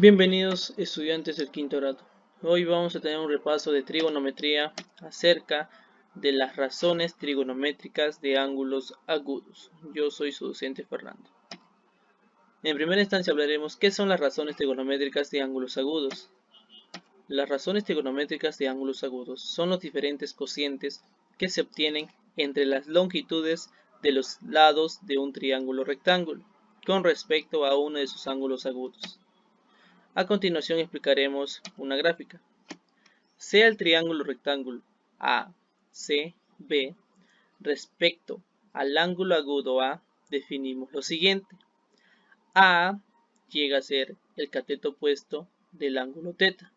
Bienvenidos estudiantes del quinto grado. Hoy vamos a tener un repaso de trigonometría acerca de las razones trigonométricas de ángulos agudos. Yo soy su docente Fernando. En primera instancia hablaremos qué son las razones trigonométricas de ángulos agudos. Las razones trigonométricas de ángulos agudos son los diferentes cocientes que se obtienen entre las longitudes de los lados de un triángulo rectángulo con respecto a uno de sus ángulos agudos. A continuación explicaremos una gráfica. Sea el triángulo rectángulo ACB respecto al ángulo agudo A, definimos lo siguiente. A llega a ser el cateto opuesto del ángulo θ,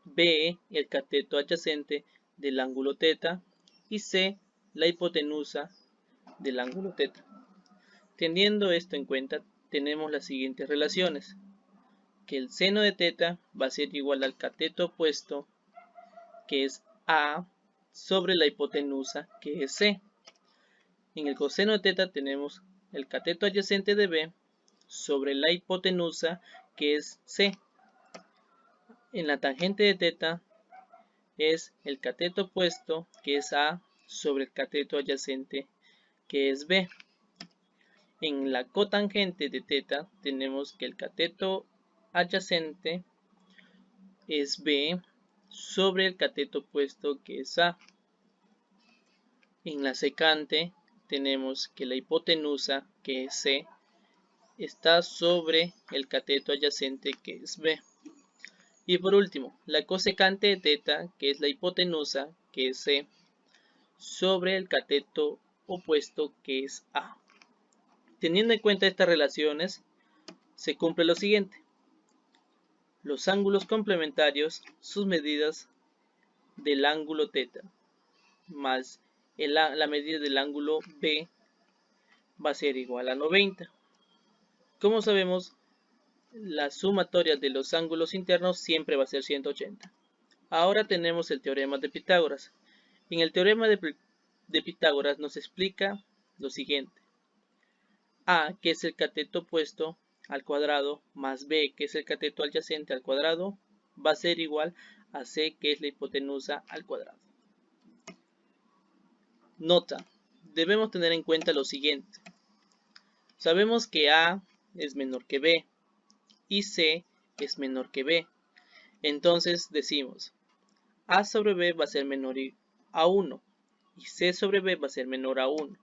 B el cateto adyacente del ángulo θ y C la hipotenusa del ángulo θ. Teniendo esto en cuenta, tenemos las siguientes relaciones. Que el seno de θ va a ser igual al cateto opuesto, que es A, sobre la hipotenusa, que es C. En el coseno de θ tenemos el cateto adyacente de B sobre la hipotenusa, que es C. En la tangente de θ es el cateto opuesto, que es A, sobre el cateto adyacente, que es B. En la cotangente de θ tenemos que el cateto adyacente es B sobre el cateto opuesto, que es A. En la secante tenemos que la hipotenusa, que es C, está sobre el cateto adyacente, que es B. Y por último, la cosecante de θ, que es la hipotenusa, que es C, sobre el cateto opuesto, que es A. Teniendo en cuenta estas relaciones, se cumple lo siguiente. Los ángulos complementarios, sus medidas del ángulo θ, más la medida del ángulo B va a ser igual a 90. Como sabemos, la sumatoria de los ángulos internos siempre va a ser 180. Ahora tenemos el teorema de Pitágoras. En el teorema de Pitágoras nos explica lo siguiente. A, que es el cateto opuesto al cuadrado, más B, que es el cateto adyacente al cuadrado, va a ser igual a C, que es la hipotenusa al cuadrado. Nota: debemos tener en cuenta lo siguiente. Sabemos que A es menor que B y C es menor que B. Entonces decimos, A sobre B va a ser menor a 1 y C sobre B va a ser menor a 1.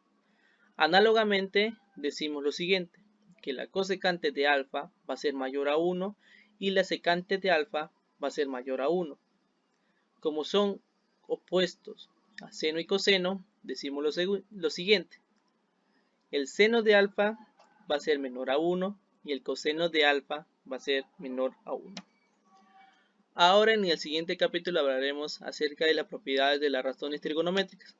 Análogamente decimos lo siguiente, que la cosecante de alfa va a ser mayor a 1 y la secante de alfa va a ser mayor a 1. Como son opuestos a seno y coseno, decimos lo siguiente. El seno de alfa va a ser menor a 1 y el coseno de alfa va a ser menor a 1. Ahora en el siguiente capítulo hablaremos acerca de las propiedades de las razones trigonométricas.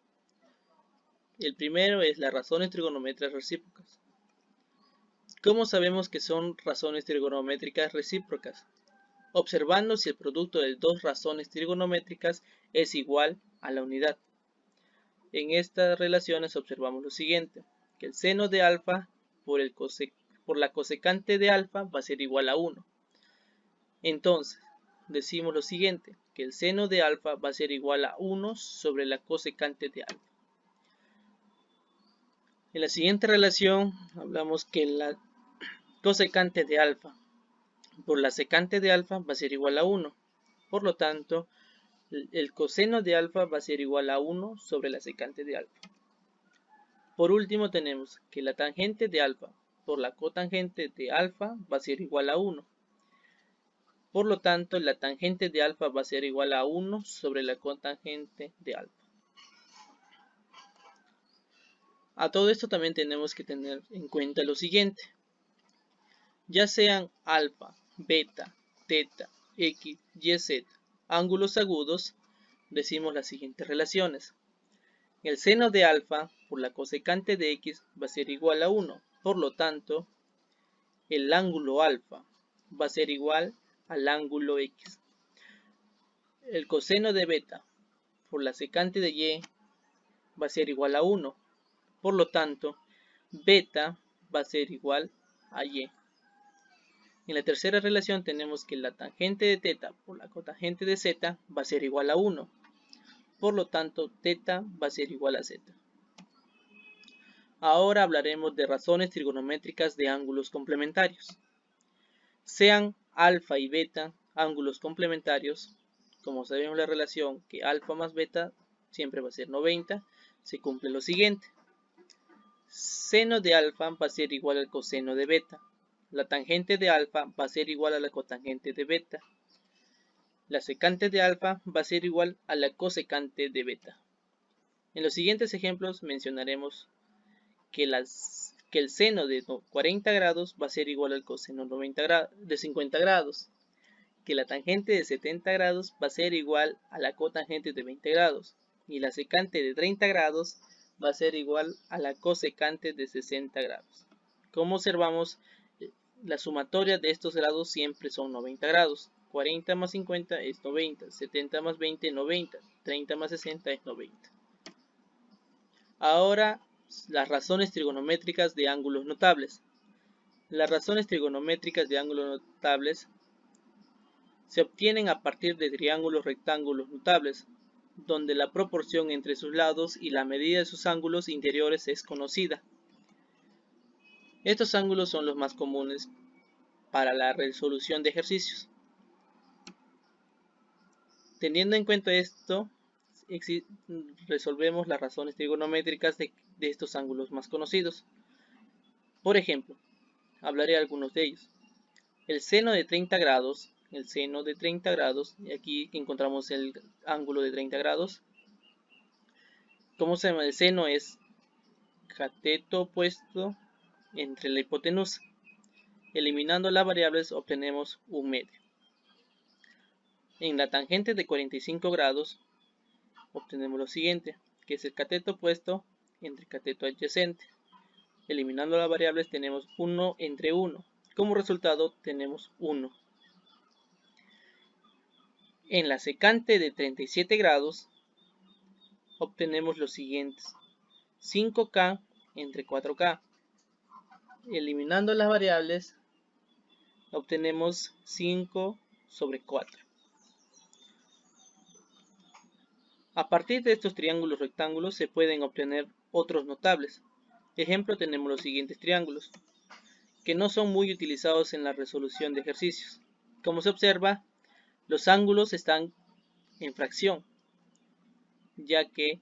El primero es las razones trigonométricas recíprocas. ¿Cómo sabemos que son razones trigonométricas recíprocas? Observando si el producto de dos razones trigonométricas es igual a la unidad. En estas relaciones observamos lo siguiente, que el seno de alfa por la cosecante de alfa va a ser igual a 1. Entonces, decimos lo siguiente, que el seno de alfa va a ser igual a 1 sobre la cosecante de alfa. En la siguiente relación hablamos que la cosecante de alfa por la secante de alfa va a ser igual a 1. Por lo tanto, el coseno de alfa va a ser igual a 1 sobre la secante de alfa. Por último tenemos que la tangente de alfa por la cotangente de alfa va a ser igual a 1. Por lo tanto, la tangente de alfa va a ser igual a 1 sobre la cotangente de alfa. A todo esto también tenemos que tener en cuenta lo siguiente. Ya sean alfa, beta, teta, x, y, z, ángulos agudos, decimos las siguientes relaciones. El seno de alfa por la cosecante de x va a ser igual a 1. Por lo tanto, el ángulo alfa va a ser igual al ángulo x. El coseno de beta por la secante de y va a ser igual a 1. Por lo tanto, beta va a ser igual a y. En la tercera relación tenemos que la tangente de θ por la cotangente de z va a ser igual a 1. Por lo tanto, θ va a ser igual a z. Ahora hablaremos de razones trigonométricas de ángulos complementarios. Sean alfa y beta ángulos complementarios, como sabemos la relación que alfa más beta siempre va a ser 90, se cumple lo siguiente. Seno de alfa va a ser igual al coseno de beta. La tangente de alfa va a ser igual a la cotangente de beta. La secante de alfa va a ser igual a la cosecante de beta. En los siguientes ejemplos mencionaremos que el seno de 40 grados va a ser igual al coseno de 50 grados. Que la tangente de 70 grados va a ser igual a la cotangente de 20 grados. Y la secante de 30 grados va a ser igual a la cosecante de 60 grados. Como observamos, la sumatoria de estos grados siempre son 90 grados. 40 más 50 es 90, 70 más 20 90, 30 más 60 es 90. Ahora, las razones trigonométricas de ángulos notables. Las razones trigonométricas de ángulos notables se obtienen a partir de triángulos rectángulos notables, donde la proporción entre sus lados y la medida de sus ángulos interiores es conocida. Estos ángulos son los más comunes para la resolución de ejercicios. Teniendo en cuenta esto, resolvemos las razones trigonométricas de estos ángulos más conocidos. Por ejemplo, hablaré de algunos de ellos. El seno de 30 grados, y aquí encontramos el ángulo de 30 grados. ¿Cómo se llama? El seno es cateto opuesto entre la hipotenusa. Eliminando las variables obtenemos un medio. En la tangente de 45 grados obtenemos lo siguiente, que es el cateto opuesto entre cateto adyacente. Eliminando las variables tenemos 1 entre 1. Como resultado tenemos 1. En la secante de 37 grados obtenemos los siguientes, 5K entre 4K. Eliminando las variables obtenemos 5 sobre 4. A partir de estos triángulos rectángulos se pueden obtener otros notables. Ejemplo, tenemos los siguientes triángulos, que no son muy utilizados en la resolución de ejercicios. Como se observa, los ángulos están en fracción, ya que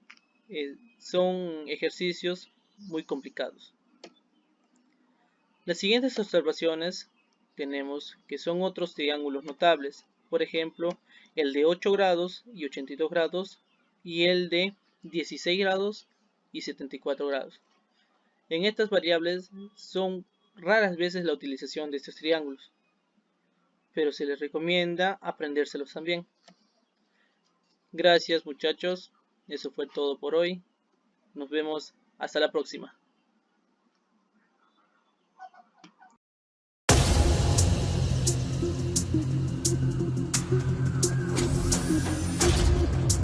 son ejercicios muy complicados. Las siguientes observaciones tenemos que son otros triángulos notables. Por ejemplo, el de 8 grados y 82 grados y el de 16 grados y 74 grados. En estas variables son raras veces la utilización de estos triángulos, pero se les recomienda aprendérselos también. Gracias muchachos, eso fue todo por hoy. Nos vemos hasta la próxima.